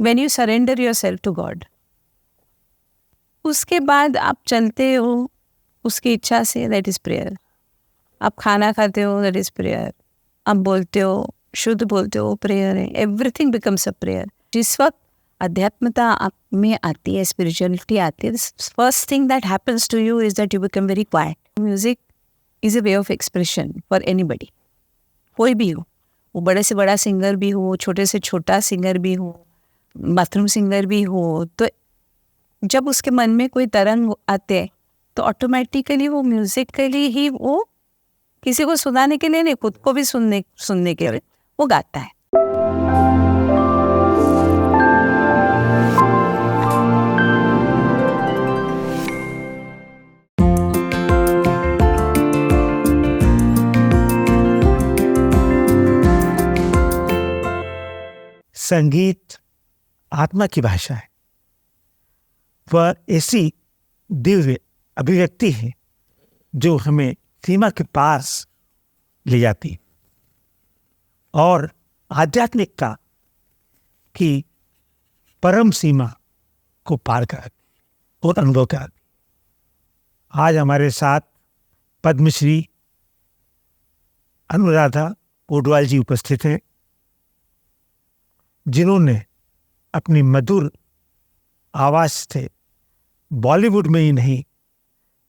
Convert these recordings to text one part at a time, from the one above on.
When you surrender yourself to God, उसके बाद आप चलते हो उसकी इच्छा से, दैट इज़ प्रेयर। आप खाना खाते हो, दैट इज़ प्रेयर। आप बोलते हो, शुद्ध बोलते हो, प्रेयर है। Everything becomes a prayer. जिस वक्त अध्यात्मता आप में आती है, स्पिरिचुअलिटी आती है, first thing that happens to you is that you become very quiet. Music is a way of expression for anybody, कोई भी हो, वो बड़े से बड़ा सिंगर भी हो, छोटे से छोटा सिंगर भी हो, बाथरूम सिंगर भी हो, तो जब उसके मन में कोई तरंग आते हैं तो ऑटोमेटिकली वो म्यूजिकली ही वो किसी को सुनाने के लिए नहीं, खुद को भी सुनने के लिए वो गाता है। संगीत आत्मा की भाषा है। वह ऐसी दिव्य अभिव्यक्ति है जो हमें सीमा के पास ले जाती है और आध्यात्मिकता की परम सीमा को पार कराती और अनुभव कराती। आज हमारे साथ पद्मश्री अनुराधा पौडवाल जी उपस्थित हैं, जिन्होंने अपनी मधुर आवाज से बॉलीवुड में ही नहीं,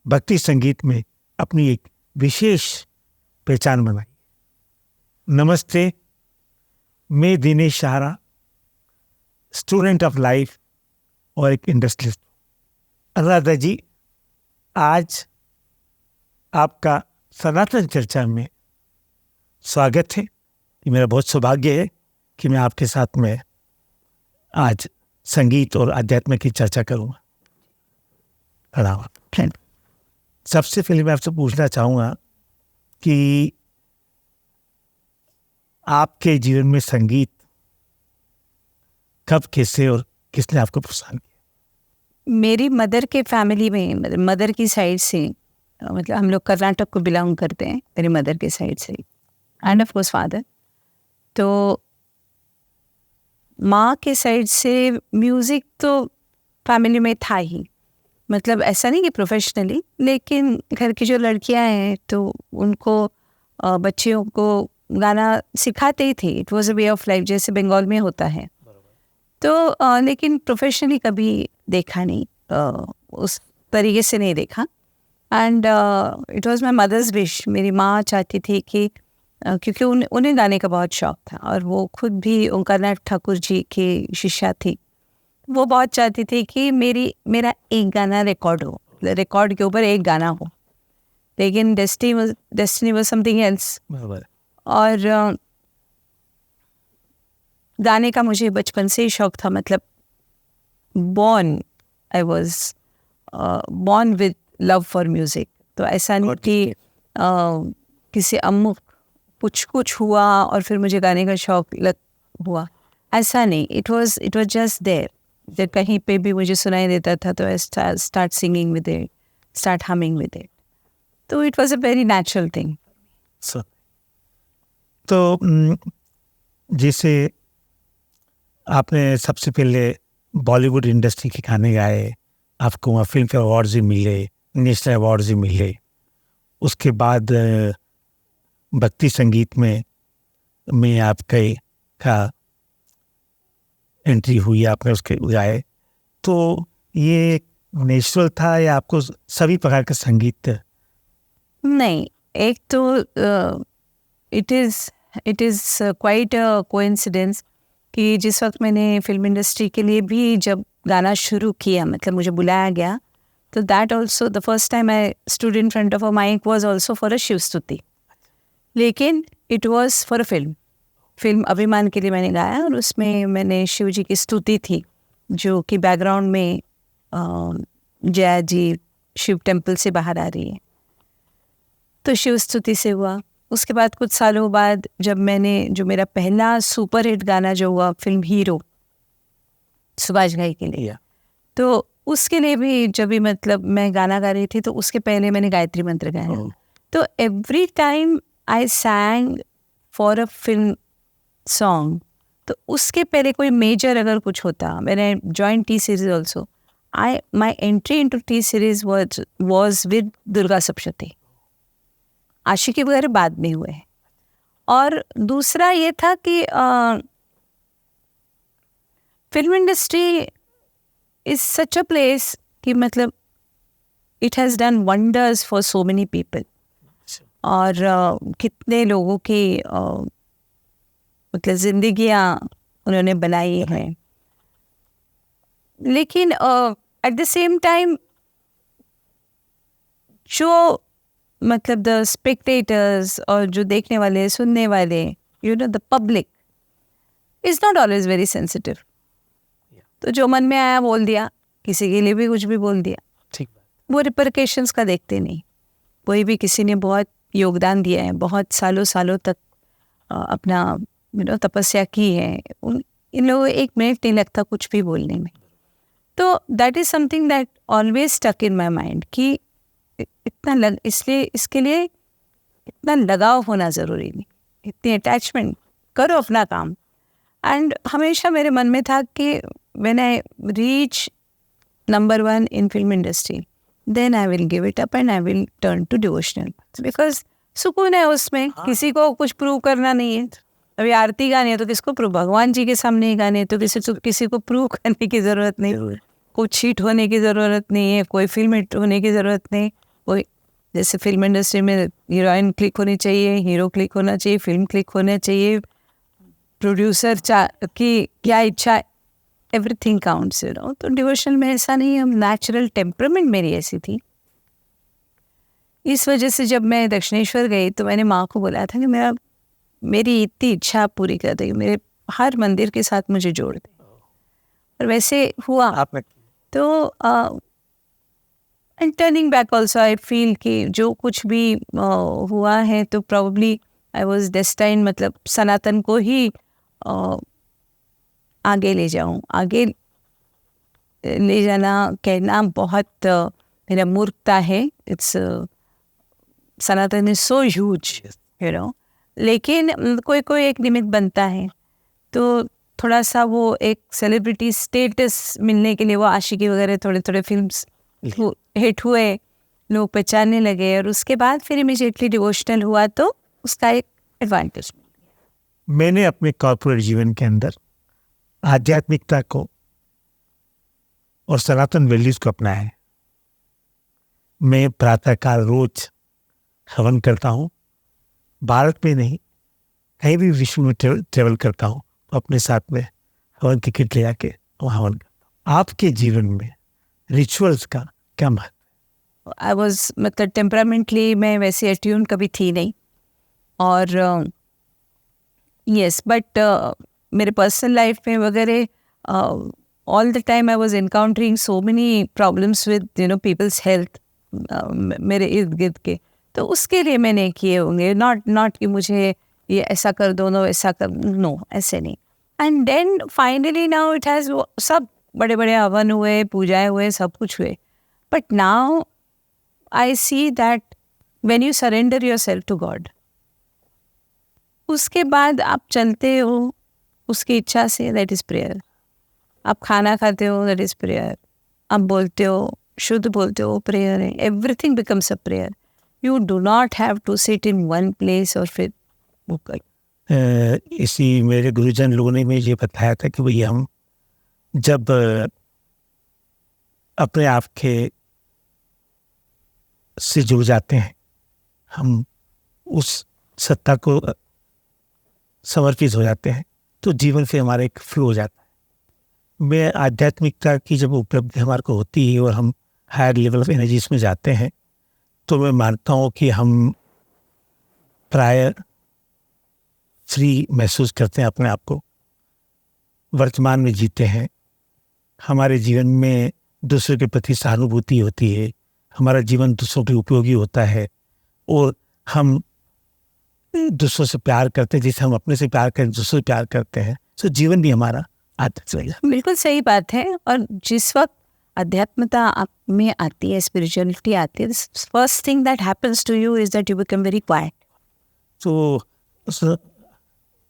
भक्ति संगीत में अपनी एक विशेष पहचान बनाई। नमस्ते, मैं दिनेश सहारा, स्टूडेंट ऑफ लाइफ और एक इंडस्ट्रियलिस्ट। अनुराधा जी, आज आपका सनातन चर्चा में स्वागत है। कि मेरा बहुत सौभाग्य है कि मैं आपके साथ में आज संगीत और अध्यात्म की चर्चा करूँगा। प्रणाम। सबसे पहले मैं आपसे पूछना चाहूँगा कि आपके जीवन में संगीत कब, कैसे और किसने आपको प्रोत्साहन किया? मेरी मदर के फैमिली में, मदर की साइड से, मतलब हम लोग कर्नाटक को बिलोंग करते हैं, मेरी मदर के साइड से, एंड ऑफ कोर्स फादर। तो माँ के साइड से म्यूज़िक तो फैमिली में था ही, मतलब ऐसा नहीं कि प्रोफेशनली, लेकिन घर की जो लड़कियां हैं तो उनको बच्चियों को गाना सिखाते ही थे। It was a way of life, जैसे बंगाल में होता है। तो लेकिन प्रोफेशनली कभी देखा नहीं, उस तरीके से नहीं देखा। And it was my mother's wish. मेरी माँ चाहती थी कि क्योंकि उन्हें गाने का बहुत शौक था और वो खुद भी ओंकारनाथ ठाकुर जी की शिष्या थी। वो बहुत चाहती थी कि मेरा एक गाना रिकॉर्ड हो, रिकॉर्ड के ऊपर एक गाना हो, लेकिन डेस्टिनी वाज समथिंग एल्स। और गाने का मुझे बचपन से ही शौक था, मतलब I was born with love for music. तो ऐसा नहीं कि किसी अम्मू कुछ हुआ और फिर मुझे गाने का शौक हुआ, ऐसा नहीं। It was just there. जब कहीं पे भी मुझे सुनाई देता था तो I start singing with it, start humming with it. तो it was a very natural thing. तो जैसे आपने सबसे पहले बॉलीवुड इंडस्ट्री के गाने गाए, आपको वहाँ फिल्म फेयर अवार्ड्स भी मिले, नेशनल अवार्ड्स भी मिले। उसके बाद भक्ति संगीत में आपका एंट्री हुई, आपने उसके गाए। तो ये नेचुरल था या आपको सभी प्रकार का संगीत? नहीं, एक तो it is quite a coincidence कि जिस वक्त मैंने फिल्म इंडस्ट्री के लिए भी जब गाना शुरू किया, मतलब मुझे बुलाया गया, तो that also the first time I stood in front of a mic was also for a Shiv stuti, लेकिन it was for a film Abhimaan के लिए मैंने गाया। और उसमें मैंने शिव जी की स्तुति थी, जो कि बैकग्राउंड में जया जी शिव टेम्पल से बाहर आ रही है, तो शिव स्तुति से हुआ। उसके बाद कुछ सालों बाद जब मैंने जो मेरा पहला सुपर हिट गाना जो हुआ फिल्म हीरो, सुभाष घाई के लिए, तो उसके लिए भी जब भी मतलब मैं गाना गा रही थी तो उसके पहले मैंने गायत्री मंत्र गाया। तो every time I sang for a film song, तो उसके पहले कोई मेजर अगर कुछ होता, मैंने join T series also, my entry into T series was with Durga Saptashati. Aashiqui वगैरह बाद में हुए। और दूसरा ये था कि film industry is such a place कि मतलब it has done wonders for so many people. और कितने लोगों की मतलब जिंदगियां उन्होंने बनाई हैं। लेकिन एट द सेम टाइम जो मतलब द स्पेक्टेटर्स और जो देखने वाले सुनने वाले, you know the public is not always very sensitive. तो जो मन में आया बोल दिया, किसी के लिए भी कुछ भी बोल दिया, ठीक, वो रिपरकेशंस का देखते नहीं। कोई भी किसी ने बहुत योगदान दिया है, बहुत सालों सालों तक अपना तपस्या की है, इन लोगों को एक मिनट नहीं लगता कुछ भी बोलने में। तो that is something that always stuck in my mind कि इसलिए इसके लिए इतना लगाव होना ज़रूरी नहीं, इतनी अटैचमेंट करो अपना काम। एंड हमेशा मेरे मन में था कि when I reach number 1 in film industry, then I will give it up and I will turn to devotional, because सुकून है उसमें। किसी को कुछ प्रूव करना नहीं है। अभी आरती गानी है तो किसको प्रूव, भगवान जी के सामने ही गाने, तो किसी को प्रूव करने की ज़रूरत नहीं, कुछ हिट होने की ज़रूरत नहीं है, कोई फिल्म हिट होने की ज़रूरत नहीं। कोई जैसे फिल्म इंडस्ट्री में हीरोइन क्लिक होनी चाहिए, हीरो क्लिक होना चाहिए, फिल्म क्लिक होना चाहिए, प्रोड्यूसर की क्या इच्छा, एवरीथिंग काउंट्स, यू नो। तो डिवोशन में ऐसा नहीं, हम नेचुरल टेम्परामेंट मेरी ऐसी थी। इस वजह से जब मैं दक्षिणेश्वर गई तो मैंने माँ को बोला था कि मेरी इतनी इच्छा पूरी कर दे, मेरे हर मंदिर के साथ मुझे जोड़ दे। और वैसे हुआ। आपने तो and turning back also I feel कि जो कुछ भी हुआ है तो प्रोबेबली आई वॉज डेस्टाइन, मतलब सनातन को ही आगे ले जाऊं। आगे ले जाना कहना बहुत मेरा मूर्खता है। It's Sanatan is so huge, you know. लेकिन कोई कोई एक निमित्त बनता है, तो थोड़ा सा वो एक सेलिब्रिटी स्टेटस मिलने के लिए वो आशिकी वगैरह थोड़े थोड़े फिल्म्स हिट हुए, लोग पहचानने लगे, और उसके बाद फिर इमीडिएटली डिवोशनल हुआ, तो उसका एक एडवांटेज। मैंने अपने कॉर्पोरेट जीवन के अंदर आध्यात्मिकता को और सनातन वैल्यूज को अपनाया है। मैं प्रातःकाल रोज हवन करता हूँ। भारत में नहीं, कहीं भी विश्व में ट्रेवल करता हूँ तो अपने साथ में हवन की किट ले जाके वहाँ हवन करता हूँ। आपके जीवन में रिचुअल्स का क्या महत्व? आई वॉज मतलब टेम्परामेंटली मैं वैसे अट्यून कभी थी नहीं, और यस बट मेरे पर्सनल लाइफ में वगैरह all the time I was encountering so many problems with you know people's health मेरे इर्द गिर्द के। तो उसके लिए मैंने किए होंगे, नॉट कि मुझे ये ऐसा कर दो, नो ऐसा कर, नो ऐसे नहीं। And then finally now it has, सब बड़े बड़े हवन हुए, पूजाएं हुए, सब कुछ हुए, but now I see that when you surrender yourself to God, उसके बाद आप चलते हो उसकी इच्छा से, दैट इज़ प्रेयर। आप खाना खाते हो, दैट इज़ प्रेयर। आप बोलते हो, शुद्ध बोलते हो, प्रेयर है। Everything becomes a prayer. You do not have to sit in one place और फिर वो कर। इसी मेरे गुरुजन लोगों ने मुझे बताया था कि भैया हम जब अपने आप के से जुड़ जाते हैं, हम उस सत्ता को समर्पित हो जाते हैं, तो जीवन से हमारा एक फ्लो हो जाता है। मैं आध्यात्मिकता की जब उपलब्धि हमारे को होती है और हम हायर लेवल ऑफ एनर्जीज में जाते हैं, तो मैं मानता हूँ कि हम प्राय फ्री महसूस करते हैं अपने आप को, वर्तमान में जीते हैं। हमारे जीवन में दूसरों के प्रति सहानुभूति होती है, हमारा जीवन दूसरों के उपयोगी होता है, और हम दूसरों से प्यार करते हैं, जैसे हम अपने से प्यार करें, दूसरों से प्यार करते हैं। तो जीवन भी हमारा आध्यात्मिक। बिल्कुल सही बात है। और जिस वक्त अध्यात्मता आप में आती है, स्पिरिचुअलिटी आती है, first thing that happens to you is that you become very quiet. तो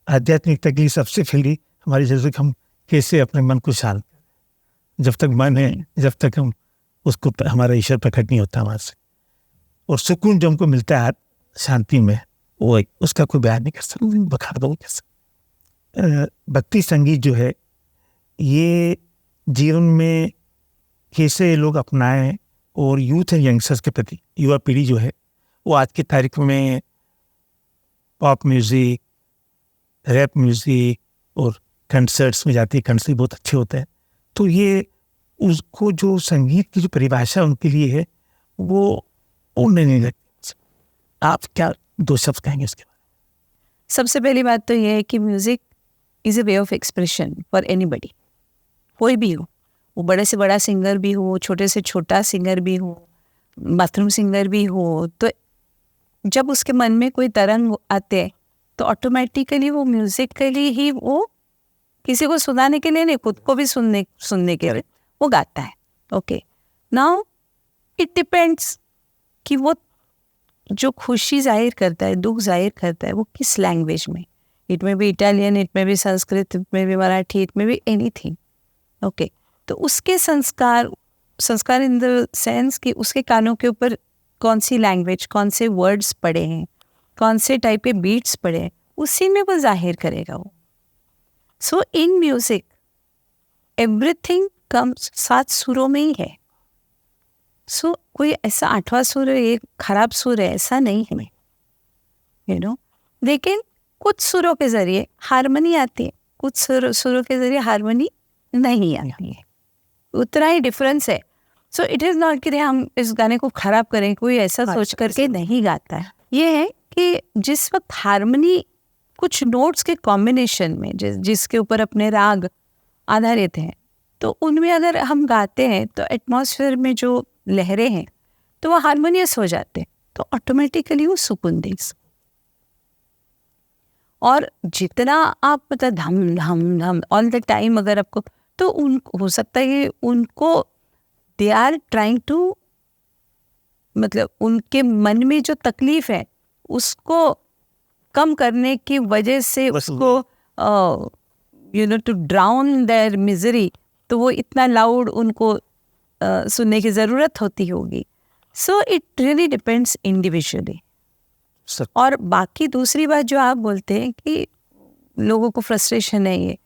आध्यात्मिकता के लिए सबसे पहले हमारी ज़रूरत हम कैसे अपने मन को शांत करें। जब तक मन है, जब तक हम उसको हमारा ईश्वर प्रकट नहीं होता हमारे से, और सुकून जो हमको मिलता है शांति में, वो उसका कोई बयान नहीं कर सकते, बखार दो कैसे। भक्ति संगीत जो है ये जीवन में कैसे लोग अपनाएं, और यूथ एंड यंगस्टर्स के प्रति युवा पीढ़ी जो है वो आज की तारीख में पॉप म्यूज़िक, रैप म्यूज़िक और कंसर्ट्स में जाती है। कंसर्ट बहुत अच्छे होते हैं, तो ये उसको जो संगीत की जो परिभाषा उनके लिए है वो उड़ने नहीं लगती। आप क्या दो शब्द कहेंगे इसके बारे में? सबसे पहली बात तो ये है कि music is a way of expression for anybody, कोई भी हो, वो बड़े से बड़ा सिंगर भी हो, छोटे से छोटा सिंगर भी हो, बाथरूम सिंगर भी हो, तो जब उसके मन में कोई तरंग आते हैं तो ऑटोमेटिकली वो म्यूजिकली ही वो किसी को सुनाने के लिए नहीं, खुद को भी सुनने के लिए वो गाता है। ओके, नाउ इट डिपेंड्स कि वो जो खुशी जाहिर करता है, दुख जाहिर करता है, वो किस लैंग्वेज में। इट में भी इटालियन, इट में भी संस्कृत, इट में भी मराठी, इट में भी एनीथिंग। ओके, तो उसके संस्कार इन द सेंस कि उसके कानों के ऊपर कौन सी लैंग्वेज, कौन से वर्ड्स पड़े हैं, कौन से टाइप के बीट्स पड़े हैं, उसी में वो जाहिर करेगा वो। सो इन म्यूजिक एवरीथिंग कम्स 7 सुरों में ही है। सो कोई ऐसा 8वां सुर है, एक खराब सुर है, ऐसा नहीं है, यू नो। लेकिन कुछ सुरों के जरिए हारमोनी आती है, कुछ सुरों के जरिए हारमोनी नहीं आती है, उतना ही डिफरेंस है। सो इट इज़ नॉट कि हम इस गाने को खराब करें, कोई ऐसा सोच करके नहीं गाता है। ये है कि जिस वक्त हारमोनी कुछ नोट्स के कॉम्बिनेशन में जिसके ऊपर अपने राग आधारित हैं, तो उनमें अगर हम गाते हैं तो एटमॉस्फेयर में जो लहरें हैं तो वो हारमोनियस हो जाते हैं, तो ऑटोमेटिकली वो सुकून देंगे। और जितना आप मतलब धम धम धम ऑल द टाइम अगर आपको, तो हो सकता है उनको दे आर ट्राइंग टू, मतलब उनके मन में जो तकलीफ है उसको कम करने की वजह से उसको you know to drown their misery, तो वो इतना लाउड उनको सुनने की ज़रूरत होती होगी। So it really depends individually. और बाकी दूसरी बात जो आप बोलते हैं कि लोगों को फ्रस्ट्रेशन है, ये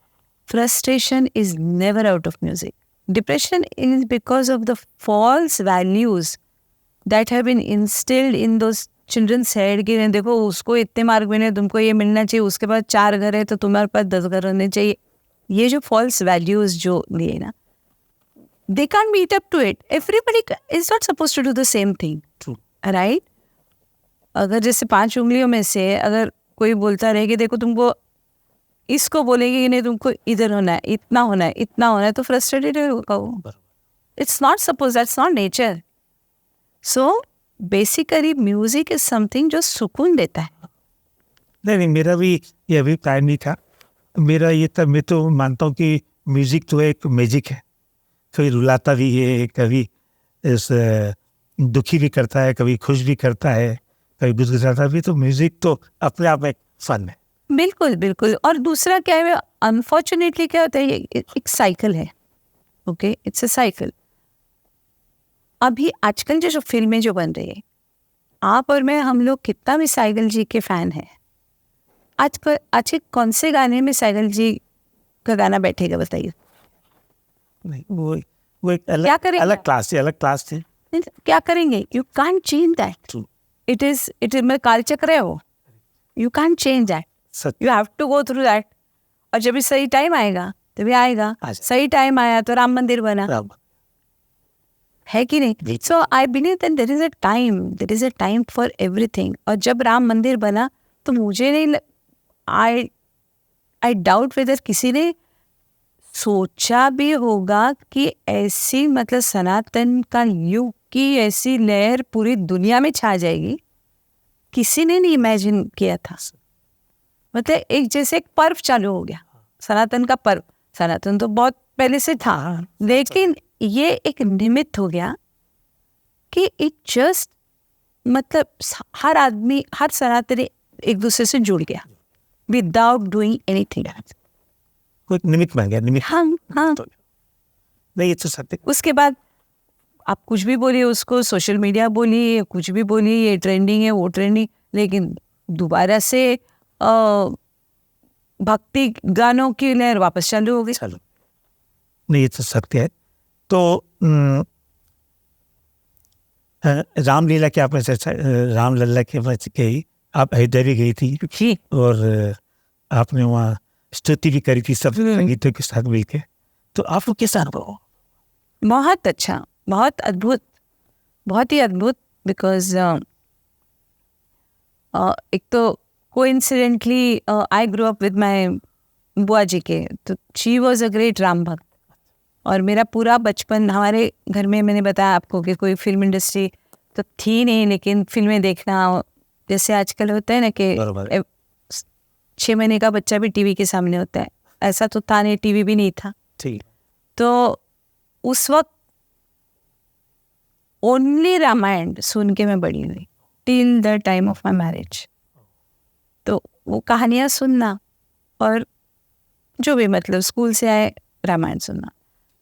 frustration is never out of music. Depression is because of the false values that have been instilled in those children's head कि देखो उसको इतने मार्क मिले, तुमको ये मिलना चाहिए, उसके बाद 4 घर है तो तुम्हारे पास 10 घर होने चाहिए। ये जो false values जो लिए ना, they can't meet up to it. Everybody is not supposed to do the same thing. True. Right? अगर जैसे 5 उंगलियों में से अगर कोई बोलता रहे कि देखो तुमको इसको बोलेंगे कि नहीं तुमको इधर होना है, इतना होना है, इतना होना है, तो फ्रस्ट्रेटेड होगा वो। It's not suppose, that's not nature. So basically music is something जो सुकून देता है। नहीं, मेरा भी ये अभिप्राय नहीं था। मेरा ये था, मैं तो मानता हूँ कि म्यूजिक तो एक मैजिक है, कभी रुलाता भी है, कभी दुखी भी करता है, कभी खुश भी करता है, कभी गुजराता भी। तो म्यूजिक तो अपने आप में एक फन है। बिल्कुल बिल्कुल। और दूसरा क्या है, अनफॉर्चुनेटली क्या होता है, ये एक साइकिल है। Okay, it's a cycle. अभी आजकल जो फिल्में जो बन रही है, आप और मैं, हम लोग कितना भी साइकिल जी के फैन हैं, आज कौन से गाने में साइकिल जी का गाना बैठेगा बताइए? नहीं, वो एक अलग क्लास है। क्या करेंगे? You can't change that. It is मैं कालचक्र है वो, you can't change that, you have to go through that. और जब भी सही टाइम आएगा तभी आएगा। सही टाइम आया तो राम मंदिर बना, है कि नहीं? So I believe that there is a time for everything. और जब राम मंदिर बना तो मुझे नहीं, आई डाउट वेदर किसी ने सोचा भी होगा कि ऐसी मतलब सनातन का युग की ऐसी लहर पूरी दुनिया में छा जाएगी। किसी ने नहीं इमेजिन किया था। मतलब एक जैसे एक पर्व चालू हो गया, सनातन का पर्व। सनातन तो बहुत पहले से था, लेकिन ये एक निमित्त हो गया कि इट जस्ट मतलब हर आदमी, हर सनातनी एक दूसरे से जुड़ गया विदाउट डूइंग एनीथिंग। आपको एक निमित्त बन गया, निमित्त। हाँ हाँ। तो नहीं, ये तो सत्य। उसके बाद आप कुछ भी बोलिए उसको, सोशल मीडिया बोलिए, कुछ भी बोलिए, ये ट्रेंडिंग है वो ट्रेंडिंग, लेकिन दोबारा से भक्ति गानों की लहर वापस चालू हो गई। चलो, नहीं, ये तो सत्य है। तो रामलीला की आपने चर्चा, रामलला की आपने कही, आप अयोध्या भी गई थी जी। और आपने वहाँ स्तुति भी करी थी सब संगीतों के साथ मिलके, तो आपको कैसा अनुभव? बहुत अच्छा, बहुत अद्भुत, बहुत ही अद्भुत। बिकॉज एक तो coincidentally I grow up with my बुआ जी के, तो she was a great Ram भक्त। और मेरा पूरा बचपन हमारे घर में, मैंने बताया आपको कि कोई फिल्म इंडस्ट्री तो थी नहीं, लेकिन फिल्में देखना जैसे आजकल होता है ना कि 6 महीने का बच्चा भी टीवी के सामने होता है, ऐसा तो था नहीं, टीवी भी नहीं था। ठीक। तो उस वक्त ओनली रामायण सुन के मैं बड़ी हुई till the time of my marriage. तो वो कहानियाँ सुनना, और जो भी मतलब स्कूल से आए रामायण सुनना,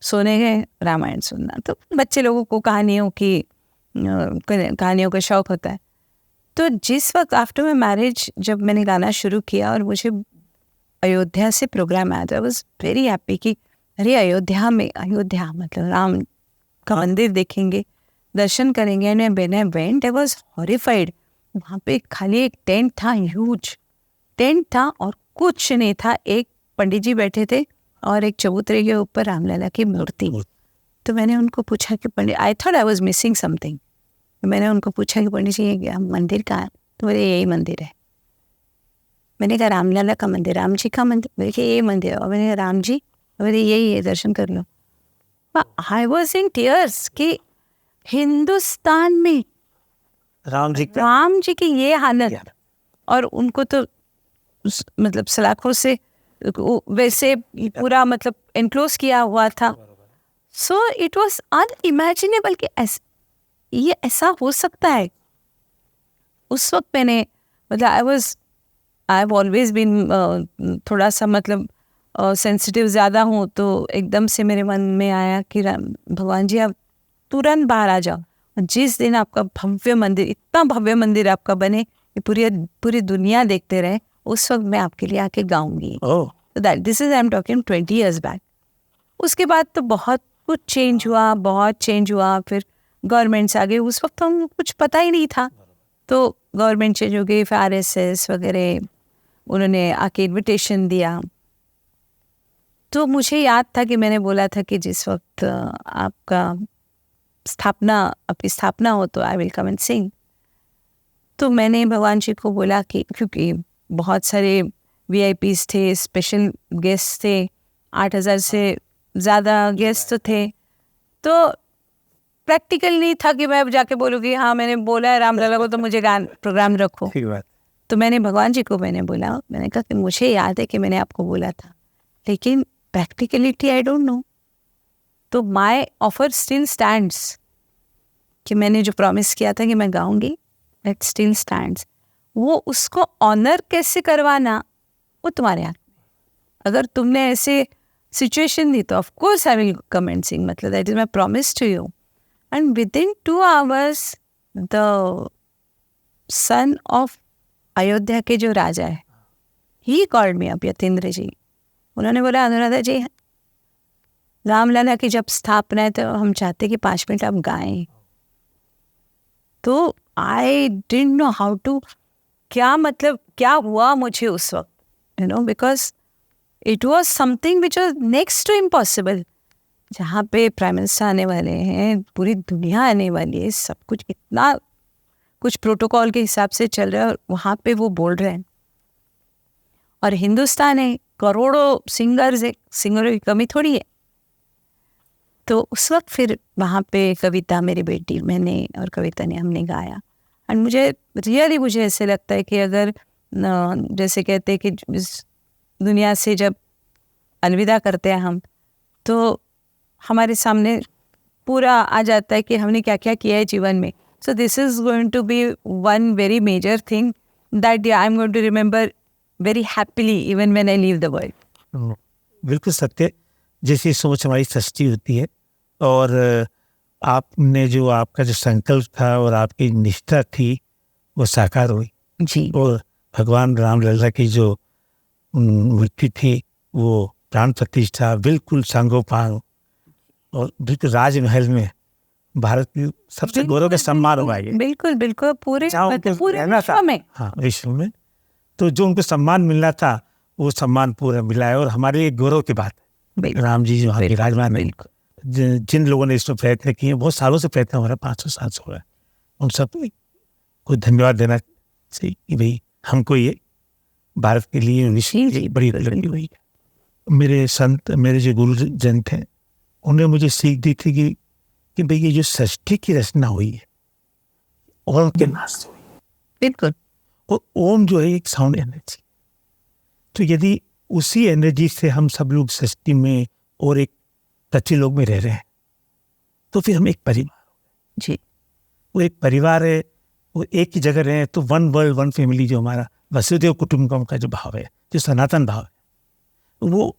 सोने गए रामायण सुनना। तो बच्चे लोगों को कहानियों का शौक होता है। तो जिस वक्त आफ्टर माई मैरिज जब मैंने गाना शुरू किया और मुझे अयोध्या से प्रोग्राम आया, तो आई वॉज वेरी हैप्पी कि अरे अयोध्या मतलब राम का मंदिर देखेंगे, दर्शन करेंगे। And when I went I was horrified. वहाँ पे खाली एक टेंट था, ह्यूज टेंट था, और कुछ नहीं था। एक पंडित जी बैठे थे और एक चबूतरे के ऊपर रामलला की मूर्ति। तो मैंने उनको पूछा कि Pandit, I thought I was missing something. मैंने उनको पूछा कि पंडित जी ये मंदिर कहाँ है? तो बोले यही मंदिर है। मैंने कहा रामलला का मंदिर, राम जी का मंदिर? बोले कि यही मंदिर है। और मैंने कहा राम जी? बोले यही है, दर्शन कर लो। आई वॉज इन टीयर्स कि हिंदुस्तान में राम जी की ये हालत, और उनको तो मतलब सलाखों से वैसे पूरा मतलब एनक्लोज किया हुआ था। सो इट वॉज अनइमेजिनेबल कि ये ऐसा हो सकता है। उस वक्त मैंने मतलब आई हैव ऑलवेज बीन थोड़ा सा मतलब सेंसिटिव ज़्यादा हूँ, तो एकदम से मेरे मन में आया कि भगवान जी आप तुरंत बाहर आ जाओ। जिस दिन आपका भव्य मंदिर, इतना भव्य मंदिर आपका बने कि पूरी दुनिया देखते रहे, उस वक्त मैं आपके लिए आके गाऊंगी। This is I am talking 20 years back. उसके बाद तो बहुत कुछ चेंज हुआ। फिर गवर्नमेंट्स आ गए। उस वक्त तो हम कुछ पता ही नहीं था, तो गवर्नमेंट चेंज हो गई, फिर RSS वगैरह उन्होंने आके इन्विटेशन दिया। तो मुझे याद था कि मैंने बोला था कि जिस वक्त आपकी स्थापना हो तो आई विल कम एंड सिंग। तो मैंने भगवान जी को बोला कि क्योंकि बहुत सारे VIPs थे, स्पेशल गेस्ट थे, 8,000 से ज़्यादा गेस्ट तो थे, तो प्रैक्टिकल नहीं था कि मैं जाके बोलूँगी हाँ मैंने बोला है रामलला को तो मुझे प्रोग्राम रखो। तो मैंने भगवान जी को बोला, मैंने कहा कि मुझे याद है कि मैंने आपको बोला था, लेकिन प्रैक्टिकलिटी आई डोंट नो। तो माय ऑफर स्टिल स्टैंड्स कि मैंने जो प्रॉमिस किया था कि मैं गाऊंगी, दैट स्टिल स्टैंड्स। वो उसको ऑनर कैसे करवाना वो तुम्हारे हाथ में। अगर तुमने ऐसे सिचुएशन दी तो of course I will come and sing, मतलब that is my promise to you. And within 2 hours the son of Ayodhya के जो राजा है, he called me up, Yatindra ji. उन्होंने बोला अनुराधा जी रामलला की जब स्थापना है तो हम चाहते कि 5 मिनट आप गाएं। तो I didn't know how to, क्या हुआ मुझे उस वक्त, you know, because it was something which was next to impossible. जहाँ पे प्राइम मिनिस्टर आने वाले हैं, पूरी दुनिया आने वाली है, सब कुछ इतना कुछ प्रोटोकॉल के हिसाब से चल रहा है, और वहाँ पे वो बोल रहे हैं। और हिंदुस्तान है, करोड़ों सिंगर्स है, सिंगरों की कमी थोड़ी है। तो उस वक्त फिर वहाँ पे कविता, मेरी बेटी, मैंने और कविता ने हमने गाया। एंड मुझे ऐसे लगता है कि अगर जैसे कहते हैं कि इस दुनिया से जब अलविदा करते हैं हम, तो हमारे सामने पूरा आ जाता है कि हमने क्या क्या किया है जीवन में। So this is going to be one very major thing that I am going to remember very happily even when I leave the world. बिल्कुल सत्य, जैसी सोच हमारी सच्ची होती है। और आपने जो आपका जो संकल्प था और आपकी निष्ठा थी वो साकार हुई। जी और भगवान रामलला की जो मूर्ति थी वो प्राण प्रतिष्ठा बिल्कुल सांगोपांग और बिल्कुल राजमहल में भारत की सबसे गौरव का सम्मान हुआ ये। बिल्कुल बिल्कुल पूरे जहाँ मतलब उनको पूरे रहना विश्व था, में। हाँ विश्व में, तो जो उनको सम्मान मिलना था वो सम्मान पूरा मिला है। और हमारे लिए गौरव की बात है, बिल्कुल राम जी जो वहाँ के बिल्कुल, राजमान है, बिल्कुल जिन लोगों ने इसमें प्रयत्न किए, बहुत सालों से प्रयत्न हो रहा है, 500-700 हो रहा है, उन सब को धन्यवाद देना चाहिए कि भाई हमको ये भारत के लिए विश्व जी, की जी, बड़ी बिल्कुल, उपलब्धि हुई है। मेरे संत, मेरे जो गुरुजन थे, उन्होंने मुझे सीख दी थी कि भाई ये जो सृष्टि की रचना हुई है ओम के नाम से हुई है। बिल्कुल और ओम जो है एक साउंड एनर्जी, तो यदि उसी एनर्जी से हम सब लोग सृष्टि में और एक पृथ्वी लोक में रह रहे हैं तो फिर हम एक परिवार, जी वो एक परिवार है, वो एक ही जगह रहे तो वन वर्ल्ड वन फैमिली, जो हमारा वसुदेव कुटुंबकम का जो भाव है, जो सनातन भाव है, वो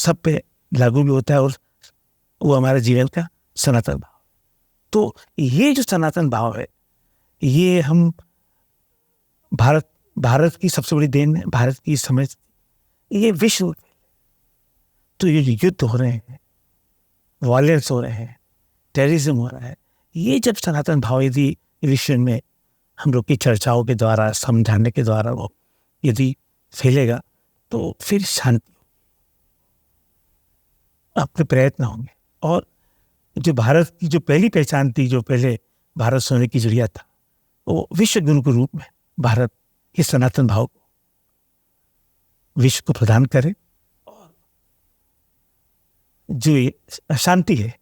सब पे लागू भी होता है और वो हमारे जीवन का सनातन भाव। तो ये जो सनातन भाव है, ये हम भारत की सबसे बड़ी देन है, भारत की समझ, ये विश्व। तो ये जो युद्ध हो रहे हैं, वायलेंस हो रहे हैं, टेररिज्म हो रहा है, ये जब सनातन भाव यदि विश्व में हम लोग की चर्चाओं के द्वारा, समझाने के द्वारा वो यदि फैलेगा तो फिर शांति, अपने प्रयत्न होंगे। और जो भारत की जो पहली पहचान थी, जो पहले भारत सोने की चिड़िया था, वो विश्व गुरु के रूप में भारत के सनातन भाव को विश्व को प्रदान करे और जो ये अशांति है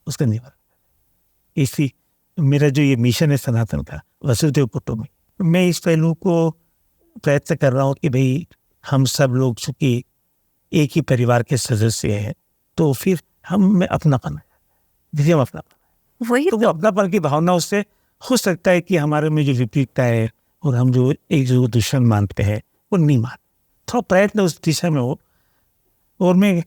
उसका निवारण करे। इसी मेरा जो ये मिशन है सनातन का, वसुदेव कुटुंबकम, मैं इस पहलू को प्रयत्न कर रहा हूँ कि भाई हम सब लोग चूंकि एक ही परिवार के सदस्य हैं, तो फिर हम में अपनापन है, हम अपनापन, वही तो वो अपनापन की भावना उससे हो सकता है कि हमारे में जो विपरीतता है और हम जो एक जो दुश्मन मानते हैं वो नहीं मान, थोड़ा प्रयत्न उस दिशा में हो। और मैं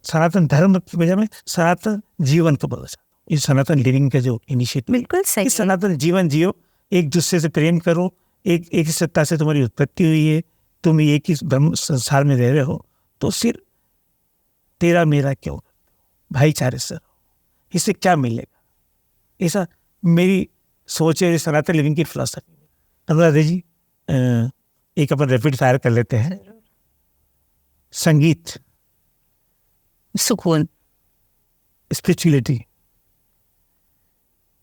सनातन धर्म की वजह में सनातन जीवन को बोलना चाहता हूँ, इस सनातन लिविंग का जो इनिशिएटिव, बिल्कुल सही इस सनातन जीवन जियो, एक दूसरे से प्रेम करो, एक ही सत्ता से तुम्हारी उत्पत्ति हुई है, तुम एक ही ब्रह्म संसार में रह रहे हो, तो फिर तेरा मेरा क्यों, भाईचारे से रहो, इससे क्या मिलेगा। ऐसा मेरी सोच है सनातन लिविंग की फिलॉसफी। अनुराधा जी, एक अपन रैपिड फायर कर लेते हैं। संगीत, सुकून spirituality,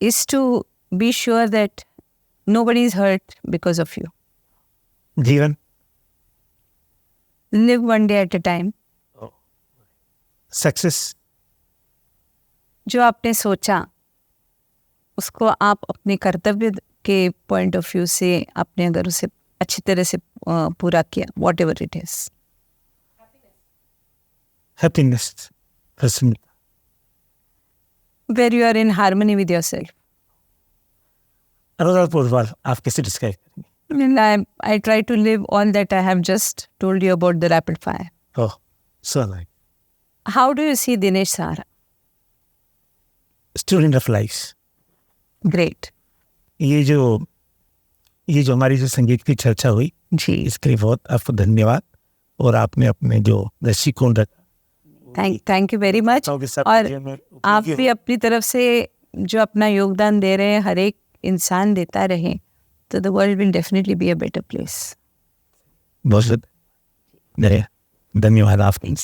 is to be sure that nobody is hurt because of you. जीवन, Live one day at a time. Success, जो आपने सोचा उसको आप अपने कर्तव्य के पॉइंट ऑफ व्यू से आपने अगर उसे अच्छी तरह से पूरा किया, whatever it is, happiness, प्रसन्नता, where you are in harmony with yourself. Anuradha Porwal, आप कैसे डिस्क्राइब करेंगे? I try to live all that I have just told you about the rapid fire. Oh so nice. How do you see Dinesh Sahara? Student of life. Great. ये जो हमारी जो संगीत की चर्चा हुई, जी, इसके लिए बहुत आपको धन्यवाद। और आपने अपने जो दृष्टिकोण रखा, थैंक यू वेरी मच. और आप भी अपनी तरफ से जो अपना योगदान दे रहे हैं, हर एक इंसान देता रहे, तो the world will definitely be a better place. बहुत धन्यवाद आपका।